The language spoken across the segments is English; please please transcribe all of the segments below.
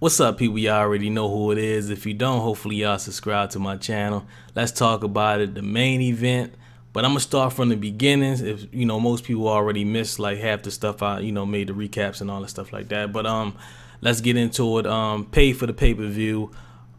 What's up, people? Y'all already know who it is. If you don't, hopefully y'all subscribe to my channel. Let's talk about it, the main event. But I'm gonna start from the beginnings. If most people already missed like half the stuff I made the recaps and all that stuff like that. But let's get into it. Paid for the pay-per-view.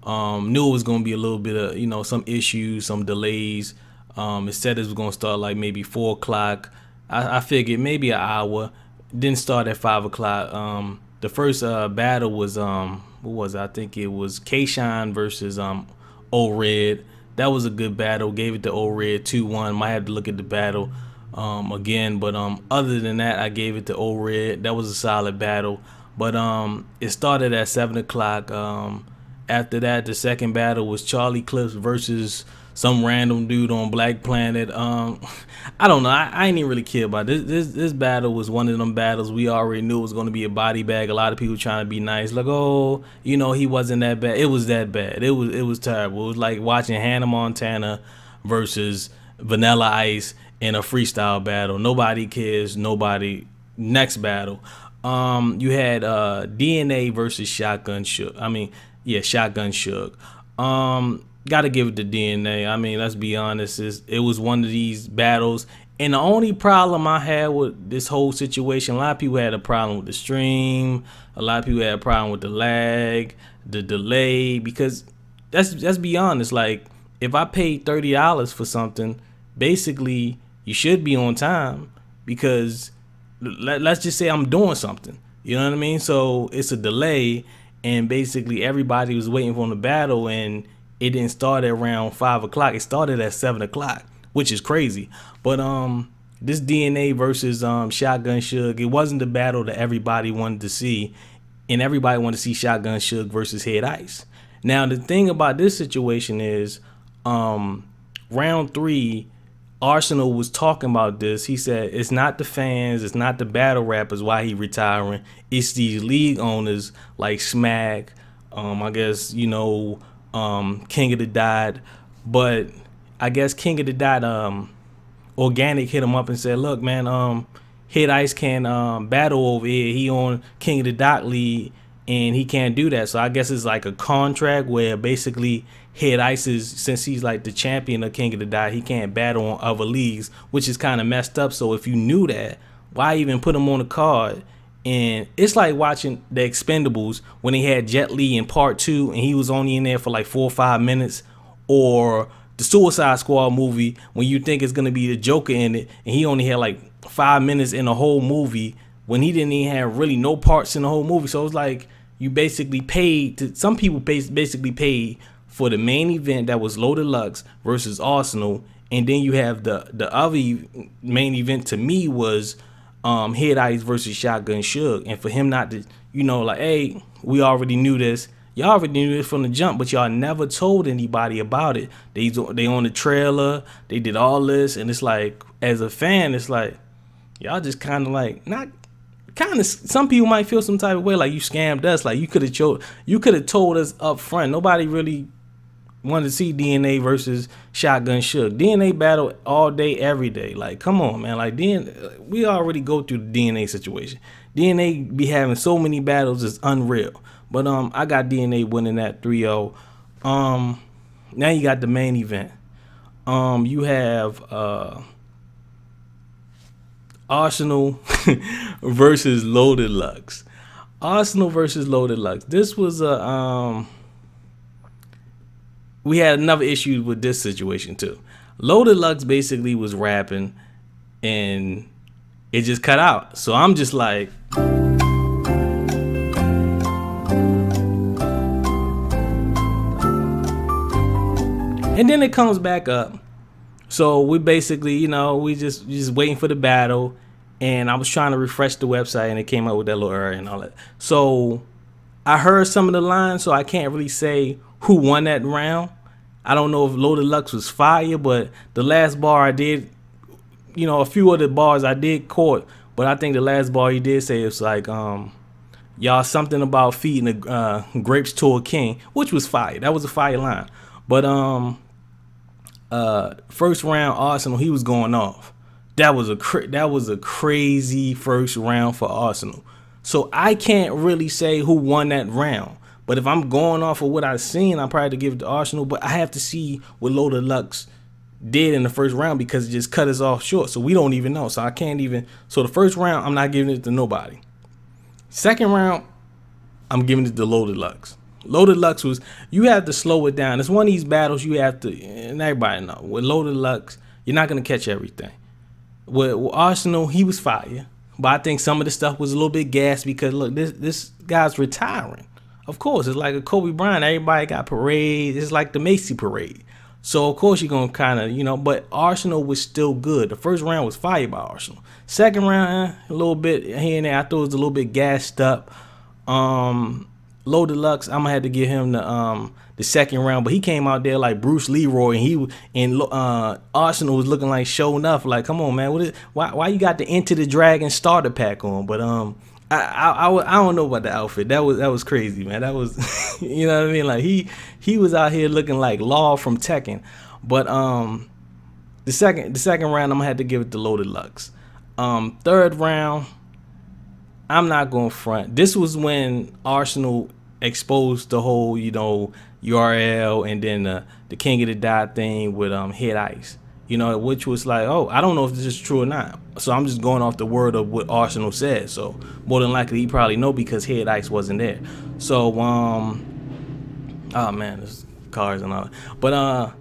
Knew it was gonna be a little bit of some issues, some delays. It said it was gonna start like maybe 4 o'clock. I figured maybe an hour. Didn't start at 5 o'clock. The first battle was what was it? I think it was K-Shine versus O-Red. That was a good battle. Gave it to O-Red 2-1. Might have to look at the battle again, but other than that, I gave it to O-Red. That was a solid battle. But it started at 7 o'clock. After that, the second battle was Charlie Clips versus some random dude on Black Planet. I don't know. I ain't even really care about this. This battle was one of them battles we already knew it was going to be a body bag. A lot of people trying to be nice, like, oh, he wasn't that bad. It was that bad. It was terrible. It was like watching Hannah Montana versus Vanilla Ice in a freestyle battle. Nobody cares. Nobody. Next battle, you had DNA versus Shotgun Shook. Shotgun Shook. Gotta give it to DNA. I mean, let's be honest. It was one of these battles. And the only problem I had with this whole situation, a lot of people had a problem with the stream. A lot of people had a problem with the lag, the delay. Because let's be honest. Like, if I paid $30 for something, basically, you should be on time. Because let's just say I'm doing something. You know what I mean? So it's a delay. And basically, everybody was waiting for the battle. And it didn't start at around 5 o'clock. It started at 7 o'clock, which is crazy. But this DNA versus Shotgun Shook, it wasn't the battle that everybody wanted to see, and everybody wanted to see Shotgun Shook versus Head Ice. Now the thing about this situation is, round 3, Arsenal was talking about this. He said it's not the fans, it's not the battle rappers why he retiring. It's these league owners like Smack, I guess King of the Dot, but I guess King of the Dot, Organik hit him up and said, look, man, Head Ice can't battle over here. He on King of the Dot league and he can't do that. So I guess it's like a contract where basically Head Ice is, since he's like the champion of King of the Dot, he can't battle on other leagues, which is kind of messed up. So if you knew that, why even put him on the card? And it's like watching the Expendables when they had Jet Li in part 2 and he was only in there for like 4 or 5 minutes, or the Suicide Squad movie when you think it's going to be the Joker in it and he only had like 5 minutes in the whole movie when he didn't even have really no parts in the whole movie. So it's like you basically paid to, some people basically paid for the main event that was Loaded Lux versus Arsenal, and then you have the other main event to me was Head Ice versus Shotgun Shook, and for him not to, like, hey, we already knew this. Y'all already knew this from the jump, but y'all never told anybody about it. They on the trailer, they did all this, and it's like, as a fan, it's like, y'all just kind of like, not kind of, some people might feel some type of way, like you scammed us, like you could have told us up front. Nobody really wanted to see DNA versus Shotgun Shook. DNA battle all day, every day. Like, come on, man. Like, we already go through the DNA situation. DNA be having so many battles, it's unreal. But I got DNA winning that 3-0. Now you got the main event. You have Arsenal versus Loaded Lux. Arsenal versus Loaded Lux. This was a we had another issue with this situation too. Loaded Lux basically was rapping and it just cut out. So I'm just like, and then it comes back up. So we basically, we just waiting for the battle, and I was trying to refresh the website and it came up with that little error and all that. So I heard some of the lines, so I can't really say who won that round. I don't know if Loaded Lux was fire, but the last bar I did, a few of the bars I did caught, but I think the last bar he did say it's like, y'all something about feeding the grapes to a king, which was fire. That was a fire line. But first round Arsenal, he was going off. That was a crazy first round for Arsenal. So I can't really say who won that round. But if I'm going off of what I've seen, I'm probably to give it to Arsenal. But I have to see what Loaded Lux did in the first round because it just cut us off short. So we don't even know. So I can't even. So the first round, I'm not giving it to nobody. Second round, I'm giving it to Loaded Lux. Loaded Lux was, you have to slow it down. It's one of these battles you have to, and everybody know, with Loaded Lux, you're not going to catch everything. With Arsenal, he was fire. But I think some of the stuff was a little bit gas because, look, this guy's retiring. Of course, it's like a Kobe Bryant. Everybody got parades. It's like the Macy parade. So, of course, you're going to kind of, you know, but Arsenal was still good. The first round was fire by Arsenal. Second round, a little bit here and there. I thought it was a little bit gassed up. Loaded Lux, I'm going to have to give him the second round. But he came out there like Bruce Leroy, and Arsenal was looking like show enough. Like, come on, man. Why you got the Enter the Dragon starter pack on? But I don't know about the outfit. That was crazy, man. That was you know what I mean? Like he was out here looking like Law from Tekken. But the second round, I'm gonna have to give it to Loaded Lux. Third round, I'm not going front. This was when Arsenal exposed the whole, you know, URL and then the King of the Dot thing with Head Ice. You know, which was like, oh, I don't know if this is true or not. So I'm just going off the word of what Arsenal said. So more than likely he probably know because Head Ice wasn't there. So oh man, there's cars and all that. But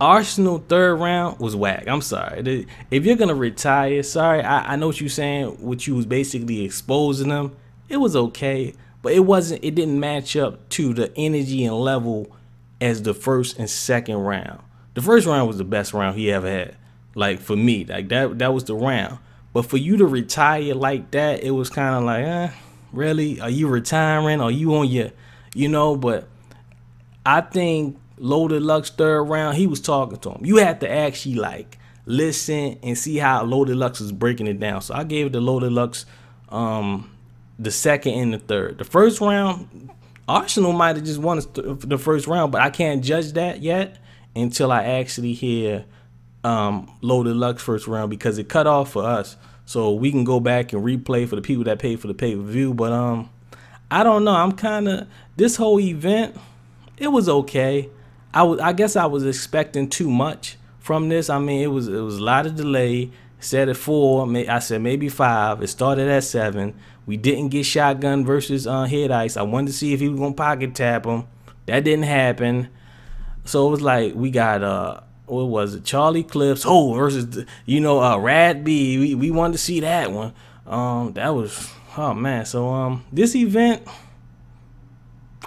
Arsenal third round was whack. I'm sorry. If you're gonna retire, sorry, I know what you're saying, what you was basically exposing them. It was okay, but it didn't match up to the energy and level as the first and second round. The first round was the best round he ever had. Like, for me, like that was the round. But for you to retire like that, it was kind of like, really? Are you retiring? Are you on your, you know? But I think Loaded Lux third round, he was talking to him. You had to actually like listen and see how Loaded Lux was breaking it down. So I gave it to Loaded Lux the second and the third. The first round, Arsenal might have just won the first round, but I can't judge that yet until I actually hear Loaded Lux first round because it cut off for us. So we can go back and replay for the people that paid for the pay-per-view. But I don't know. I'm kind of, this whole event, it was okay. I guess I was expecting too much from this. I mean, it was a lot of delay. Said at 4, I said maybe 5. It started at 7. We didn't get Shotgun versus Head Ice. I wanted to see if he was gonna pocket tap him. That didn't happen. So it was like we got what was it? Charlie Clips versus Rad B. We wanted to see that one. That was, oh man. So this event,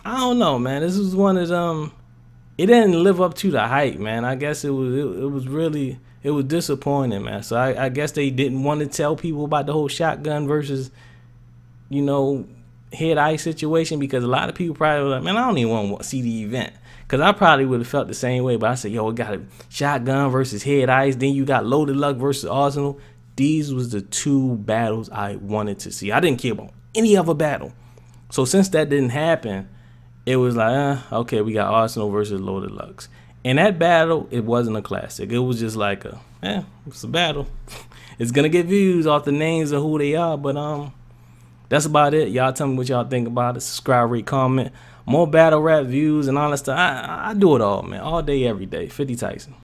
I don't know, man. This was one of it didn't live up to the hype, man. I guess it was really disappointing, man. So I guess they didn't want to tell people about the whole Shotgun versus, Head Ice situation because a lot of people probably were like, man, I don't even want to see the event. Because I probably would have felt the same way. But I said, yo, we got a Shotgun versus Head Ice. Then you got Loaded Lux versus Arsenal. These was the 2 battles I wanted to see. I didn't care about any other battle. So since that didn't happen, it was like, okay, we got Arsenal versus Loaded Lux. And that battle, it wasn't a classic. It was just like it's a battle. It's going to get views off the names of who they are. But that's about it. Y'all tell me what y'all think about it. Subscribe, rate, comment. More battle rap views and all that stuff. I do it all, man. All day, every day. 50 Tyson.